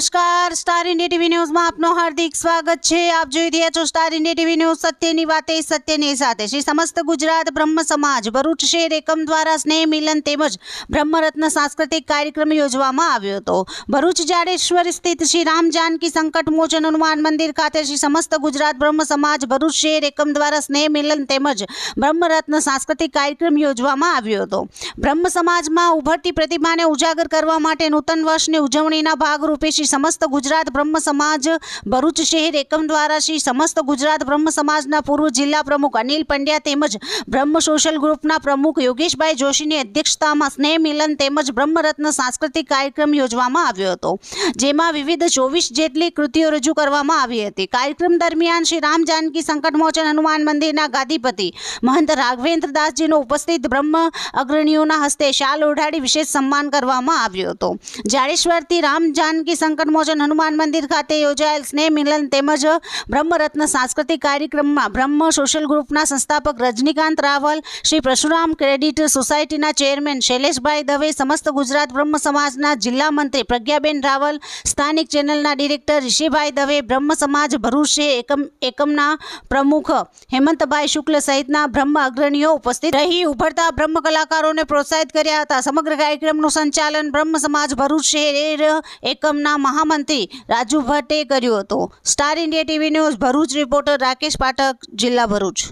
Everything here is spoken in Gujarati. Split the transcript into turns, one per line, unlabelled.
નમસ્કાર, સ્ટાર ઇન્ડિયા ટીવી ન્યૂઝમાં આપનું હાર્દિક સ્વાગત છે। આપ જોઈ રહ્યા છો સ્ટાર ઇન્ડિયા ટીવી ન્યૂઝ, સત્યની વાતે સત્યની સાથે। શ્રી સમસ્ત ગુજરાત બ્રહ્મ સમાજ ભરૂચ શહેર એકમ દ્વારા સ્નેહ મિલન તેમજ બ્રહ્મરત્ન સાંસ્કૃતિક કાર્યક્રમ યોજવામાં આવ્યો હતો। ભરૂચ જાડેશ્વર સ્થિત શ્રી રામ જાનકી સંકટ મોચન હનુમાન મંદિર ખાતે શ્રી સમસ્ત ગુજરાત બ્રહ્મ સમાજ ભરૂચ શહેર એકમ દ્વારા સ્નેહ મિલન તેમજ બ્રહ્મરત્ન સાંસ્કૃતિક કાર્યક્રમ યોજવામાં આવ્યો હતો। બ્રહ્મ સમાજમાં ઉભરતી પ્રતિભાને ઉજાગર કરવા માટે નૂતન વર્ષની ઉજવણીના ભાગરૂપે શ્રી સમસ્ત ગુજરાત બ્રહ્મ સમાજ ભરૂચ શહેર એકમ દ્વારા શ્રી સમસ્ત ગુજરાત બ્રહ્મ સમાજના પૂર્વ જિલ્લા પ્રમુખ અનિલ પંડ્યા તેમજ બ્રહ્મ સોશિયલ ગ્રુપના પ્રમુખ યોગેશભાઈ જોશીની અધ્યક્ષતામાં સ્નેહ મિલન તેમજ બ્રહ્મરત્ન સાંસ્કૃતિક કાર્યક્રમ યોજવામાં આવ્યો હતો, જેમાં વિવિધ 24 જેટલી કૃતિઓ રજૂ કરવામાં આવી હતી। કાર્યક્રમ દરમિયાન શ્રી રામ જાનકી સંકટ મોચન હનુમાન મંદિરના ગાદીપતિ મહંત રાઘવેન્દ્ર દાસજીનો ઉપસ્થિત બ્રહ્મ અગ્રણીઓના હસ્તે શાલ ઓઢાડી વિશેષ સન્માન કરવામાં આવ્યો હતો। જાડેશ્વરથી રામ જાનકી સંકટ મોચન હનુમાન મંદિર ખાતે યોજાયેલ સ્નેહ મિલન તેમજ બ્રહ્મરત્ન સાંસ્કૃતિક કાર્યક્રમમાં બ્રહ્મ સોશિયલ ગ્રુપના સંસ્થાપક રજનીકાંત રાવલ, શ્રી પરશુરામ ક્રેડિટ સોસાયટીના ચેરમેન શૈલેષભાઈ દવે, સમસ્ત ગુજરાત બ્રહ્મ સમાજના જિલ્લા મંત્રી પ્રજ્ઞાબેન રાવલ, સ્થાનિક ચેનલના ડિરેક્ટર ઋષિભાઈ દવે, બ્રહ્મ સમાજ ભરૂચ એકમના પ્રમુખ હેમંતભાઈ શુક્લ સહિતના બ્રહ્મ અગ્રણીઓ ઉપસ્થિત રહી ઉભરતા બ્રહ્મ કલાકારોને પ્રોત્સાહિત કર્યા હતા। સમગ્ર કાર્યક્રમનું સંચાલન બ્રહ્મ સમાજ ભરૂચ શહેર એકમના મહામંત્રી રાજુ ભટ્ટે કર્યું હતું। Star India TV news Bharuch reporter Rakesh Pathak, જિલ્લા ભરૂચ।